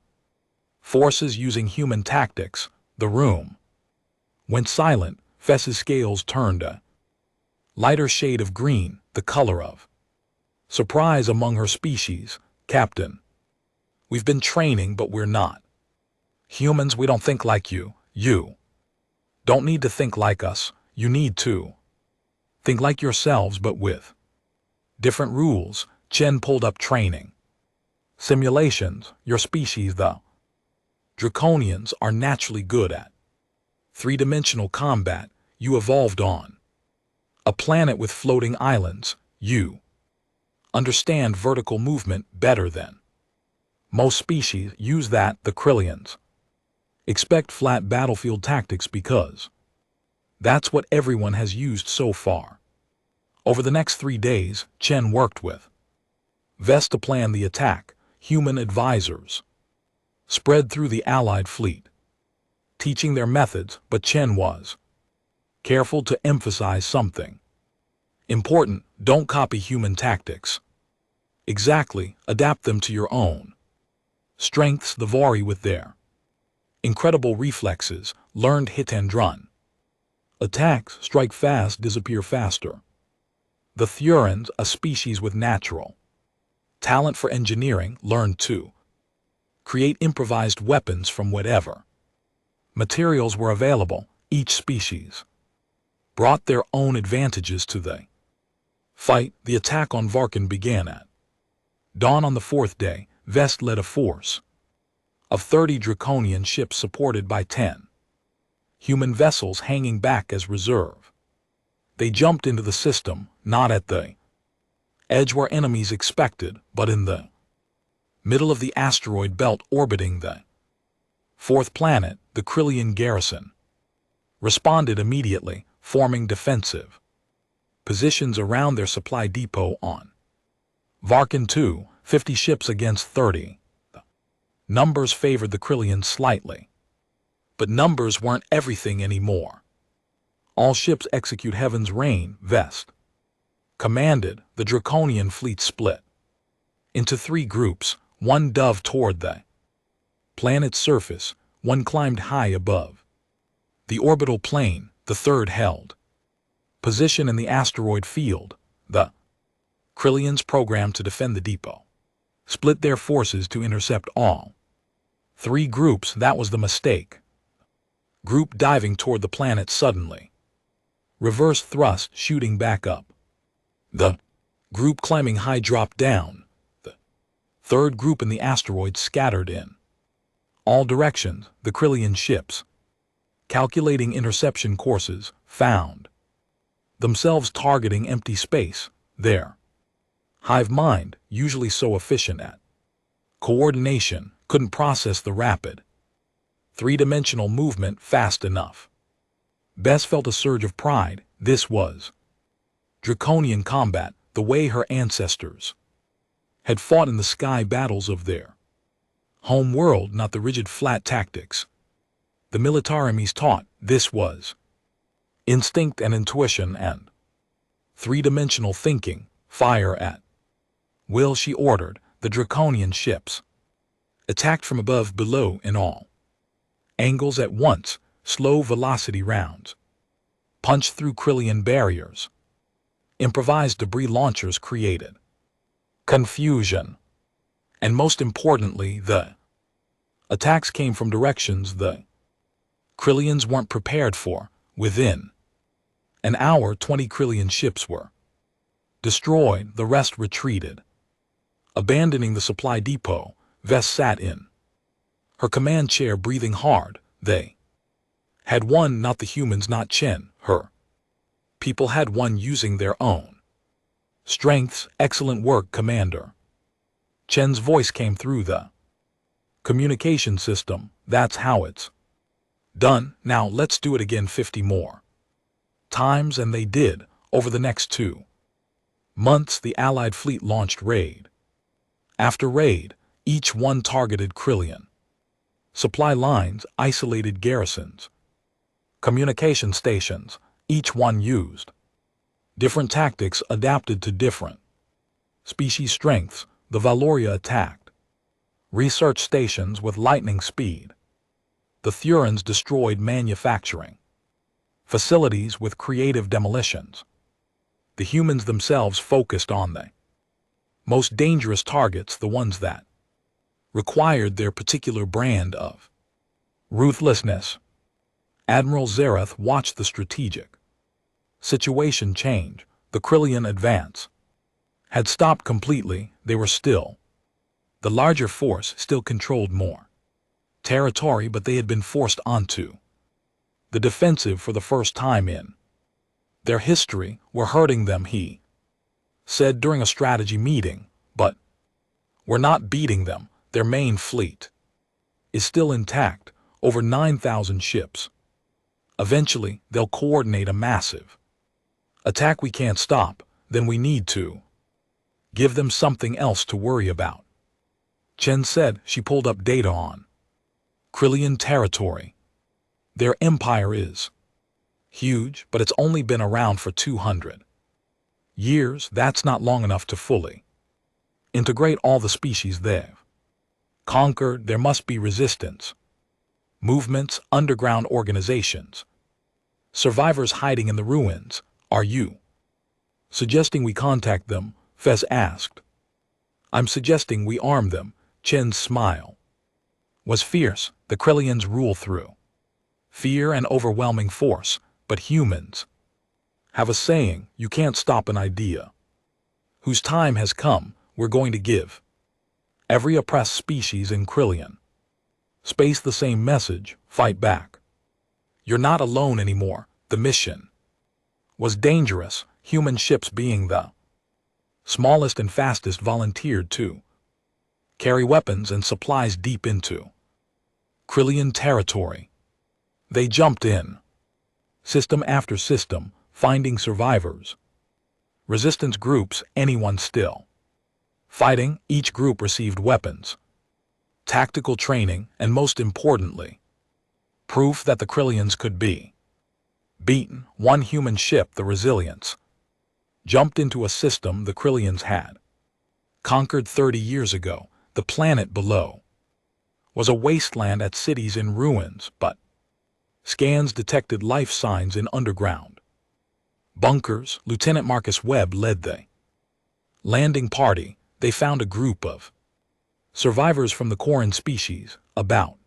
forces using human tactics. The room went silent. Vess's scales turned a lighter shade of green, the color of surprise among her species. Captain, we've been training, but we're not humans. We don't think like you. You don't need to think like us. You need to think like yourselves, but with different rules. Chen pulled up training simulations. Your species, the Draconians, are naturally good at three-dimensional combat. You evolved on a planet with floating islands. You understand vertical movement better than most species use that. The Krillians expect flat battlefield tactics because that's what everyone has used so far. Over the next 3 days, Chen worked with Vess to plan the attack. Human advisors spread through the Allied fleet, teaching their methods, but Chen was careful to emphasize something important. Don't copy human tactics. Exactly, adapt them to your own strengths. The Vari, with their incredible reflexes, learned hit and run attacks, strike fast, disappear faster. The Thurans, a species with natural talent for engineering, learned to create improvised weapons from whatever materials were available. Each species brought their own advantages to the fight. The attack on Varkin began at dawn on the 4th day. Vess led a force of 30 Draconian ships supported by 10 human vessels hanging back as reserve. They jumped into the system, not at the edge where enemies expected, but in the middle of the asteroid belt orbiting the 4th planet. The Krillian garrison responded immediately, forming defensive positions around their supply depot on Varkin 2, 50 ships against 30. The numbers favored the Krillians slightly, but numbers weren't everything anymore. All ships execute Heaven's Rain. Vest commanded. The Draconian fleet split into 3 groups. One dove toward the planet's surface, one climbed high above the orbital plane, the third held position in the asteroid field. The Krillians, programmed to defend the depot, split their forces to intercept all 3 groups. That was the mistake. Group diving toward the planet suddenly. Reverse thrust, shooting back up. The group climbing high dropped down. The third group in the asteroid scattered in all directions. The Krillian ships, calculating interception courses, found themselves targeting empty space. Their hive mind, usually so efficient at coordination, couldn't process the rapid three-dimensional movement fast enough. Bess felt a surge of pride. This was Draconian combat, the way her ancestors had fought in the sky battles of their home world, not the rigid flat tactics the militarimies taught. This was instinct and intuition and three-dimensional thinking. Fire at will, she ordered. The Draconian ships attacked from above, below, in all angles at once. Slow velocity rounds punched through Krillian barriers. Improvised debris launchers created confusion. And most importantly, the attacks came from directions the Krillians weren't prepared for. Within an hour, 20 Krillian ships were destroyed. The rest retreated. Abandoning the supply depot, Vess sat in her command chair, breathing hard. They had won, not the humans, not Chen. Her people had won using their own strengths. Excellent work, Commander. Chen's voice came through the communication system. That's how it's done. Now let's do it again 50 more times. And they did. Over the next 2 months, the Allied fleet launched raid after raid, each one targeted Krillian Supply lines, isolated garrisons. Communication stations, each one used. Different tactics adapted to different species strengths. The Valoria attacked. Research stations with lightning speed. The Thurans destroyed manufacturing facilities with creative demolitions. The humans themselves focused on the most dangerous targets, the ones that required their particular brand of ruthlessness. Admiral Zareth watched the strategic situation change. The Krillian advance had stopped completely. They were still. The larger force still controlled more territory, but they had been forced onto the defensive for the first time in their history. Were hurting them, he said during a strategy meeting, but we're not beating them. Their main fleet is still intact, over 9,000 ships. Eventually, they'll coordinate a massive attack. We can't stop, then we need to give them something else to worry about. Chen said. She pulled up data on Krillian territory. Their empire is huge, but it's only been around for 200 years. That's not long enough to fully integrate all the species they've conquered. There must be resistance movements, underground organizations, survivors hiding in the ruins. Are you suggesting we contact them? Fez asked. I'm suggesting we arm them. Chen's smile was fierce. The Krillians rule through fear and overwhelming force, but humans have a saying: you can't stop an idea whose time has come. We're going to give every oppressed species in Krillian space the same message: fight back. You're not alone anymore. The mission was dangerous. Human ships, being the smallest and fastest, volunteered to carry weapons and supplies deep into Krillian territory. They jumped in, system after system, finding survivors, resistance groups, anyone still fighting. Each group received weapons, tactical training, and most importantly, proof that the Krillians could be beaten. One human ship, the Resilience, jumped into a system the Krillians had conquered 30 years ago. The planet below was a wasteland at cities in ruins, but scans detected life signs in underground bunkers. Lieutenant Marcus Webb led the landing party. They found a group of survivors from the Corin species, about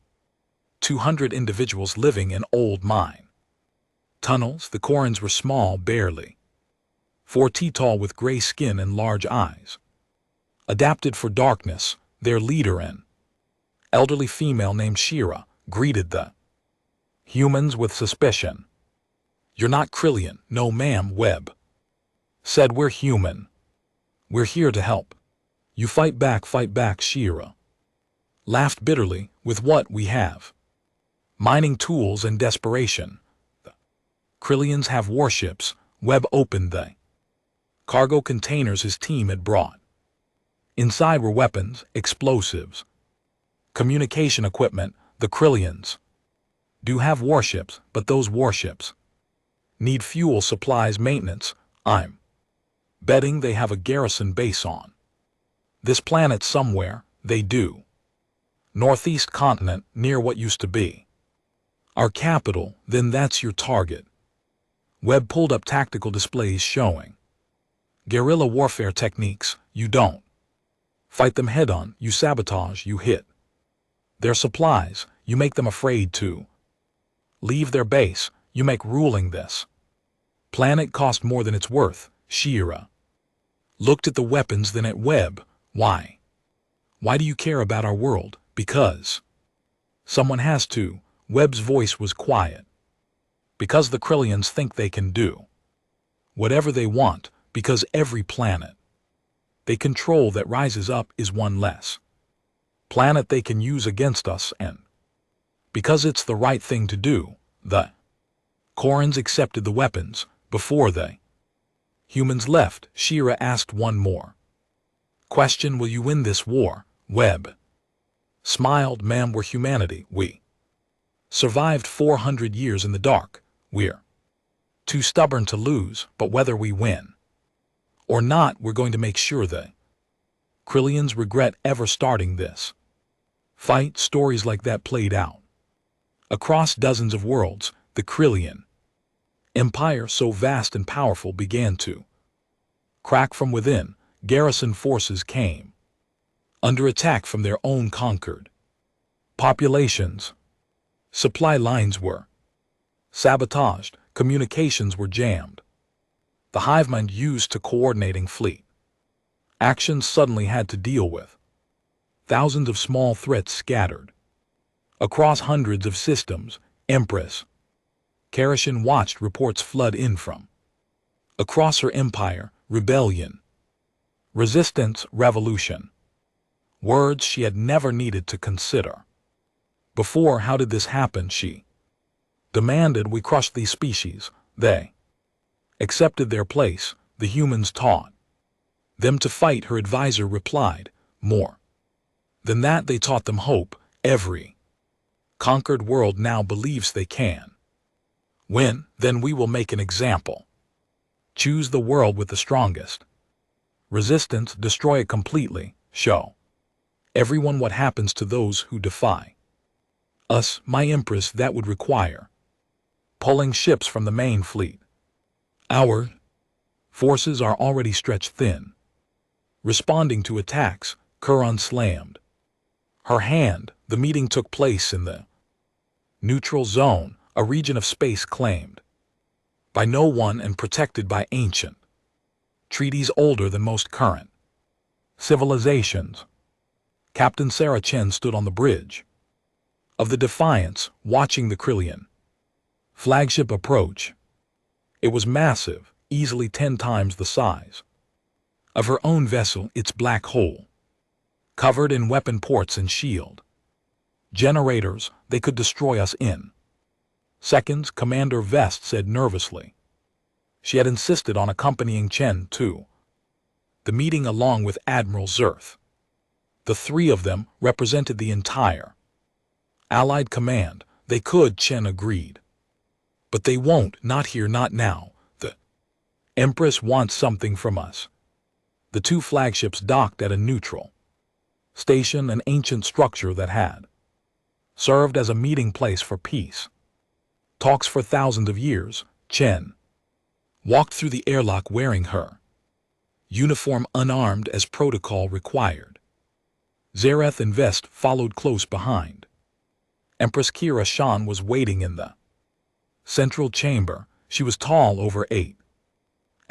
200 individuals living in old mine tunnels. The Corins were small, barely 4 feet tall, with gray skin and large eyes, adapted for darkness. Their leader, an elderly female named Shira, greeted the humans with suspicion. You're not Krillian. No, ma'am, Webb said. We're human. We're here to help. You fight back, Shira laughed bitterly. With what we have, mining tools and desperation. The Krillians have warships. Webb opened the cargo containers his team had brought. Inside were weapons, explosives, communication equipment. The Krillians do have warships, but those warships need fuel, supplies, maintenance. I'm betting they have a garrison base on this planet somewhere. They do. Northeast continent, near what used to be our capital. Then that's your target. Webb pulled up tactical displays showing guerrilla warfare techniques. You don't fight them head-on. You sabotage. You hit their supplies. You make them afraid to leave their base. You make ruling this planet cost more than it's worth. Shira looked at the weapons, then at Webb. Why? Why do you care about our world? Because someone has to. Webb's voice was quiet. Because the Krillians think they can do whatever they want. Because every planet they control that rises up is one less planet they can use against us, and because it's the right thing to do, the Corins accepted the weapons before the humans left. Shira asked one more question. Will you win this war? Webb Smiled, ma'am, we're humanity, we. Survived 400 years in the dark, we're. Too stubborn to lose, but whether we win or not, we're going to make sure the Krillians regret ever starting this fight. Stories like that played out across dozens of worlds. The Krillian empire, so vast and powerful, began to crack from within. Garrison forces came under attack from their own conquered populations. Supply lines were sabotaged, communications were jammed. The hive mind used to coordinating fleet actions suddenly had to deal with thousands of small threats scattered across hundreds of systems. Empress Karashin watched reports flood in from across her empire. Rebellion, resistance, revolution. Words she had never needed to consider before. How did this happen? She demanded. We crushed these species. They accepted their place. The humans taught them to fight. Her advisor replied. More than that, they taught them hope. Every conquered world now believes they can win. Then we will make an example. Choose the world with the strongest resistance. Destroy it completely. Show everyone what happens to those who defy us. My empress, that would require pulling ships from the main fleet. Our forces are already stretched thin. Responding to attacks. Kuran slammed her hand. The meeting took place in the neutral zone, a region of space claimed by no one and protected by ancient treaties older than most current civilizations. Captain Sarah Chen stood on the bridge of the Defiance, watching the Krillian flagship approach. It was massive, easily 10 times the size of her own vessel. Its black hole covered in weapon ports and shield generators. They could destroy us in seconds, Commander Vest said nervously. She had insisted on accompanying Chen to the meeting along with Admiral Zerth. The three of them represented the entire Allied command. They could, Chen agreed. But they won't, not here, not now. The Empress wants something from us. The two flagships docked at a neutral station, an ancient structure that had served as a meeting place for peace talks for thousands of years. Chen walked through the airlock wearing her uniform, unarmed as protocol required. Zareth and Vest followed close behind. Empress Kira Shan was waiting in the central chamber. She was tall, over 8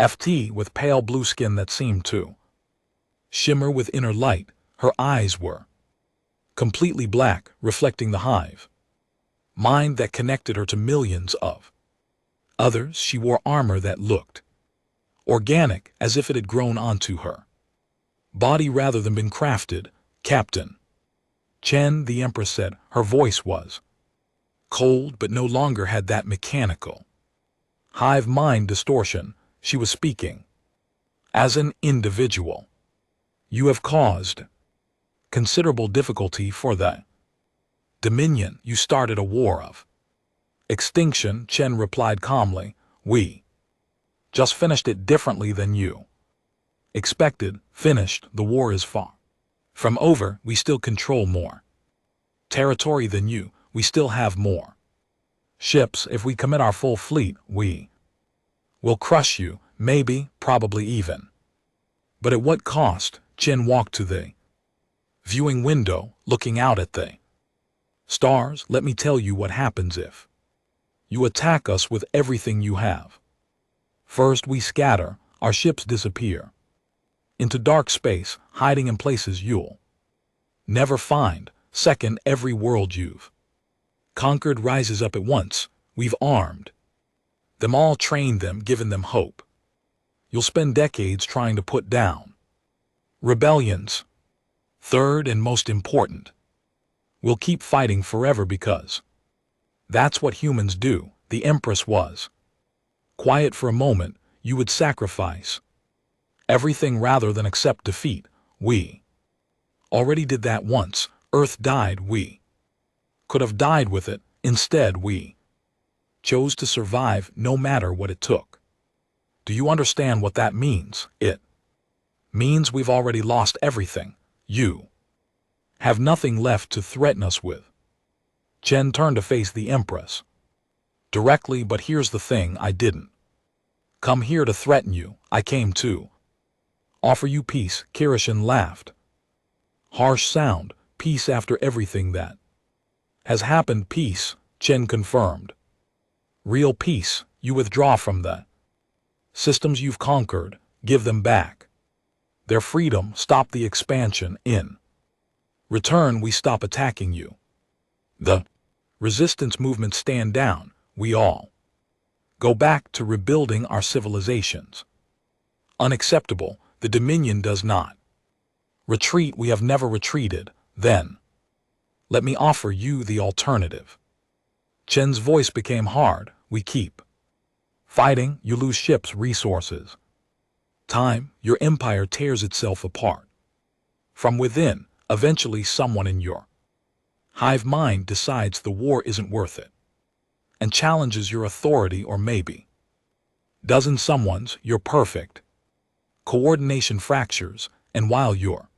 feet, with pale blue skin that seemed to shimmer with inner light. Her eyes were completely black, reflecting the hive mind that connected her to millions of others. She wore armor that looked organic, as if it had grown onto her body rather than been crafted. Captain Chen, the Empress said. Her voice was cold, but no longer had that mechanical hive mind distortion. She was speaking as an individual. You have caused considerable difficulty for the Dominion. You started a war of extinction, Chen replied calmly. We just finished it differently than you expected. Finished? The war is far from over. We still control more territory than you. We still have more ships. If we commit our full fleet, we will crush you, maybe, probably even. But at what cost? Chen walked to the viewing window, looking out at the stars. Let me tell you what happens if you attack us with everything you have. First, we scatter. Our ships disappear into dark space, hiding in places you'll never find. Second, every world you've conquered rises up at once. We've armed them all, trained them, given them hope. You'll spend decades trying to put down rebellions. Third, and most important, we'll keep fighting forever because that's what humans do. The Empress was quiet for a moment. You would sacrifice everything rather than accept defeat. We already did that once, Earth died, we could have died with it. Instead, we chose to survive no matter what it took. Do you understand what that means? It means we've already lost everything. You have nothing left to threaten us with. Chen turned to face the Empress directly, but here's the thing, I didn't come here to threaten you. I came to offer you peace. Kirishin laughed. Harsh sound, peace after everything that has happened. Peace, Chen confirmed. Real peace. You withdraw from the systems you've conquered, give them back their freedom, stop the expansion. In return, we stop attacking you. The resistance movement stand down. We all go back to rebuilding our civilizations. Unacceptable. The Dominion does not retreat. We have never retreated. Then let me offer you the alternative. Chen's voice became hard. We keep fighting, you lose ships, resources, time, your empire tears itself apart. From within, eventually someone in your hive mind decides the war isn't worth it and challenges your authority, or maybe doesn't someone's. You're perfect. Coordination fractures, and while you're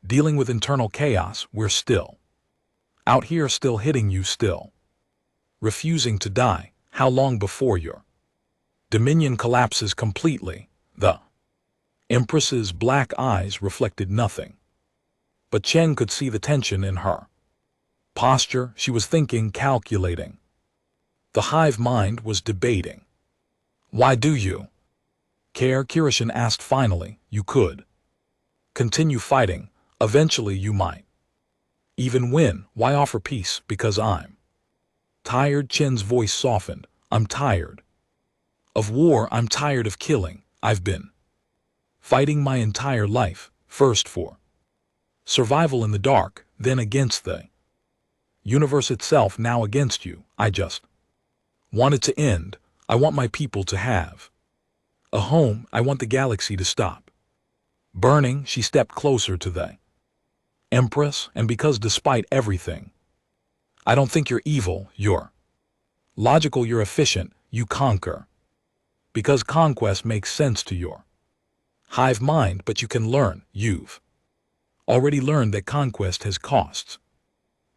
dealing with internal chaos, we're still out here, still hitting you, still refusing to die. How long before your Dominion collapses completely? The Empress's black eyes reflected nothing, but Chen could see the tension in her posture. She was thinking, calculating. The hive mind was debating. Why do you care? Kirishin asked finally. You could continue fighting. Eventually you might even win. Why offer peace? Because I'm tired. Chen's voice softened. I'm tired of war. I'm tired of killing. I've been fighting my entire life, first for survival in the dark, then against the universe itself, now against you. I just want it to end. I want my people to have a home. I want the galaxy to stop burning. She stepped closer to the Empress, and because despite everything, I don't think you're evil, you're logical, you're efficient, you conquer. Because conquest makes sense to your hive mind, but you can learn. You've already learned that conquest has costs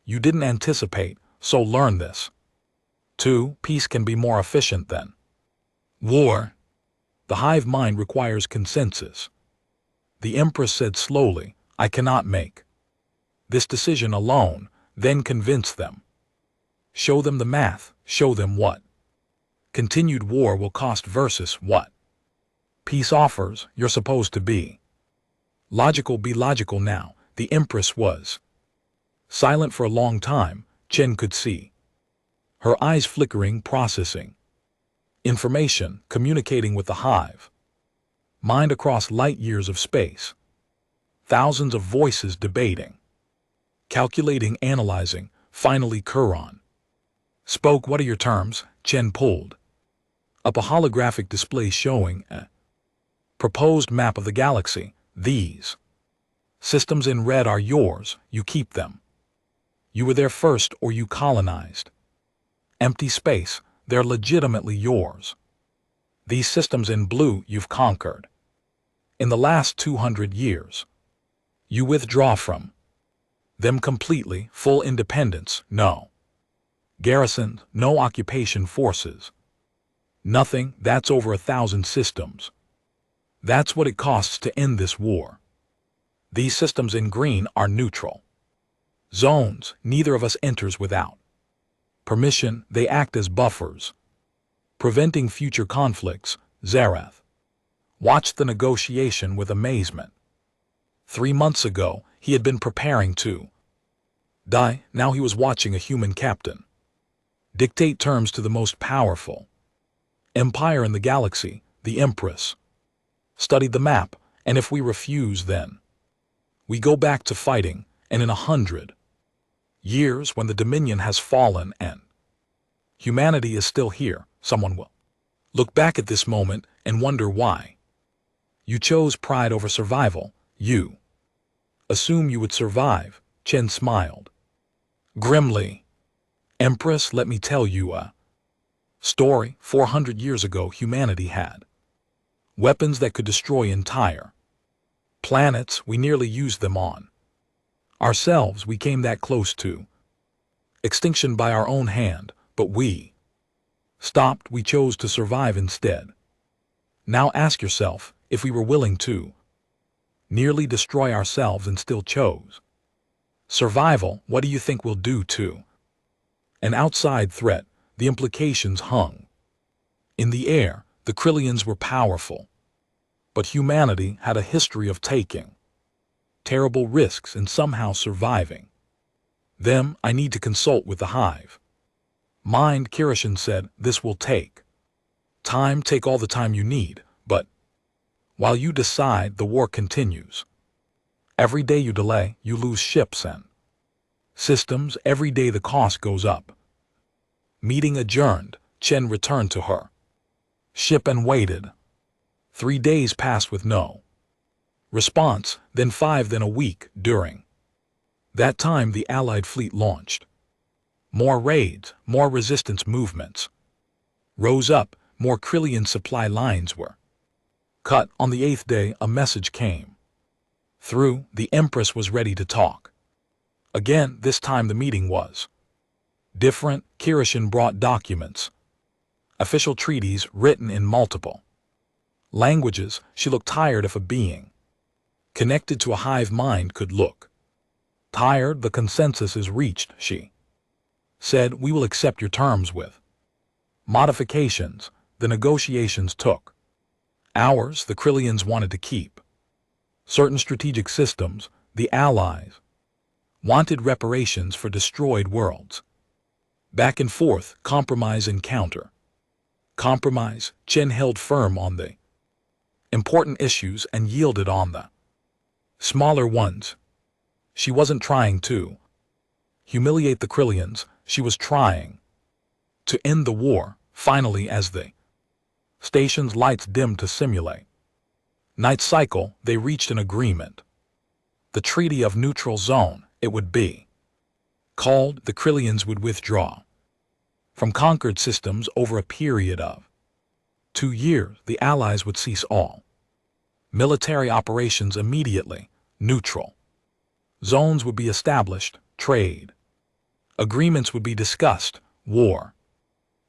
you didn't anticipate, so learn this. 2. Peace can be more efficient than war. The hive mind requires consensus. The Empress said slowly, I cannot make this decision alone. Then convince them. Show them the math, show them what continued war will cost versus what peace offers. You're supposed to be logical. Be logical now. The Empress was silent for a long time. Chen could see her eyes flickering, processing information, communicating with the hive mind across light years of space. Thousands of voices debating, calculating, analyzing. Finally Kuron spoke. What are your terms? Chen pulled up a holographic display showing a proposed map of the galaxy. These systems in red are yours. You keep them. You were there first, or you colonized empty space. They're legitimately yours. These systems in blue you've conquered. In the last 200 years, you withdraw from them completely. Full independence. No garrison, no occupation forces. Nothing. That's over 1,000 systems. That's what it costs to end this war. These systems in green are neutral zones. Neither of us enters without permission. They act as buffers, preventing future conflicts. Zarath watched the negotiation with amazement. 3 months ago, he had been preparing to die. Now he was watching a human captain dictate terms to the most powerful empire in the galaxy. The Empress studied the map, and if we refuse, then we go back to fighting, and in 100 years, when the Dominion has fallen and humanity is still here, someone will look back at this moment and wonder why you chose pride over survival. You assume you would survive. Chen smiled. Grimly. Empress, let me tell you a story. 400 years ago, humanity had weapons that could destroy entire planets. We nearly used them on ourselves. We came that close to extinction by our own hand, but we stopped. We chose to survive instead. Now ask yourself, if we were willing to nearly destroy ourselves and still chose survival, what do you think we'll do to an outside threat? The implications hung in the air. The Krillians were powerful, but humanity had a history of taking terrible risks and somehow surviving them. I need to consult with the hive mind, Kirishin said. This will take time. Take all the time you need, but while you decide, the war continues. Every day you delay, you lose ships and systems. Every day the cost goes up. Meeting adjourned. Chen returned to her ship and waited. 3 days passed with no response, then 5, then a week. During that time, the Allied fleet launched more raids, more resistance movements rose up, more Krillian supply lines were cut. On the 8th day, a message came through. The Empress was ready to talk again. This time the meeting was different. Kirishin brought documents, official treaties written in multiple languages. She looked tired. If a being connected to a hive mind could look tired, the consensus is reached, she said. We will accept your terms with modifications. The negotiations took hours. The Krillians wanted to keep certain strategic systems. The Allies wanted reparations for destroyed worlds. Back and forth, compromise and counter compromise. Chen held firm on the important issues and yielded on the smaller ones. She wasn't trying to humiliate the Krillians. She was trying to end the war. Finally, as the station's lights dimmed to simulate night cycle, they reached an agreement. The Treaty of Neutral Zone, it would be called. The Krillians would withdraw from conquered systems over a period of 2 years. The Allies would cease all military operations immediately. Neutral zones would be established. Trade agreements would be discussed. War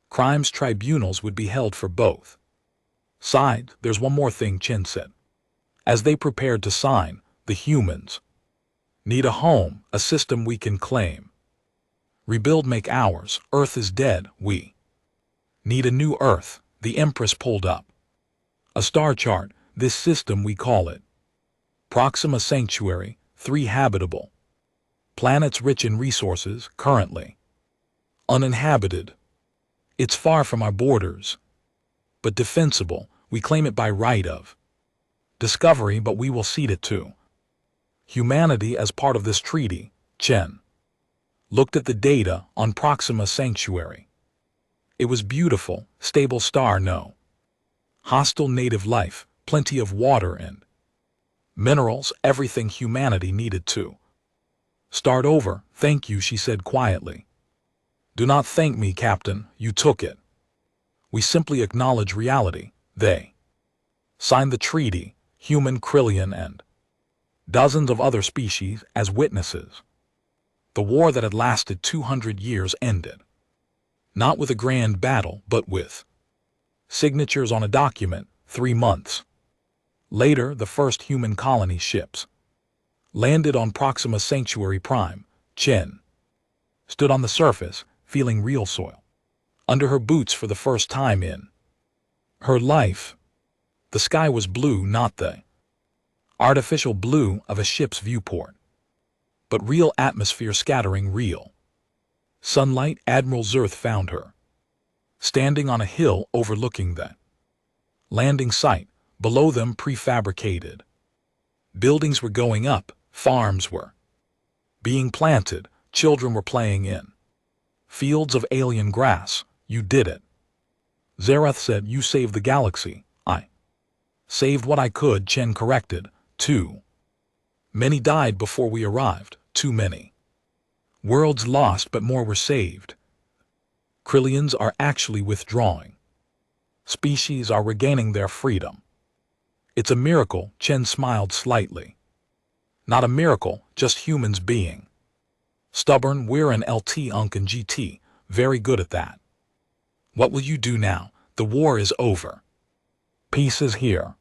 crimes tribunals would be held for both sides. There's one more thing, Chen said. As they prepared to sign, the humans need a home, a system we can claim. Rebuild, make ours. Earth is dead. We need a new Earth. The Empress pulled up a star chart. This system, we call it Proxima Sanctuary. 3 habitable planets rich in resources, currently uninhabited. It's far from our borders, but defensible. We claim it by right of discovery, but we will cede it to humanity as part of this treaty. Chen looked at the data on Proxima Sanctuary. It was beautiful, stable star, no hostile native life, plenty of water and minerals, everything humanity needed to start over. Thank you, she said quietly. Do not thank me, Captain, you took it. We simply acknowledge reality. They signed the treaty, human, Krillian, and dozens of other species as witnesses. The war that had lasted 200 years ended. Not with a grand battle, but with signatures on a document. 3 months later, the first human colony ships landed on Proxima Sanctuary Prime. Chen stood on the surface, feeling real soil under her boots for the first time in her life. The sky was blue, not the artificial blue of a ship's viewport, but real atmosphere scattering real sunlight. Admiral Zerth found her standing on a hill overlooking the landing site. Below them, prefabricated buildings were going up, farms were being planted, children were playing in fields of alien grass. You did it, Zereth said. You saved the galaxy. I saved what I could, Chen corrected. Too many died before we arrived. too many. Worlds lost, but more were saved. Krillians are actually withdrawing. Species are regaining their freedom. It's a miracle, Chen smiled slightly. Not a miracle, just humans being. Stubborn, we're an LT Unk and GT, very good at that. What will you do now? The war is over. Peace is here.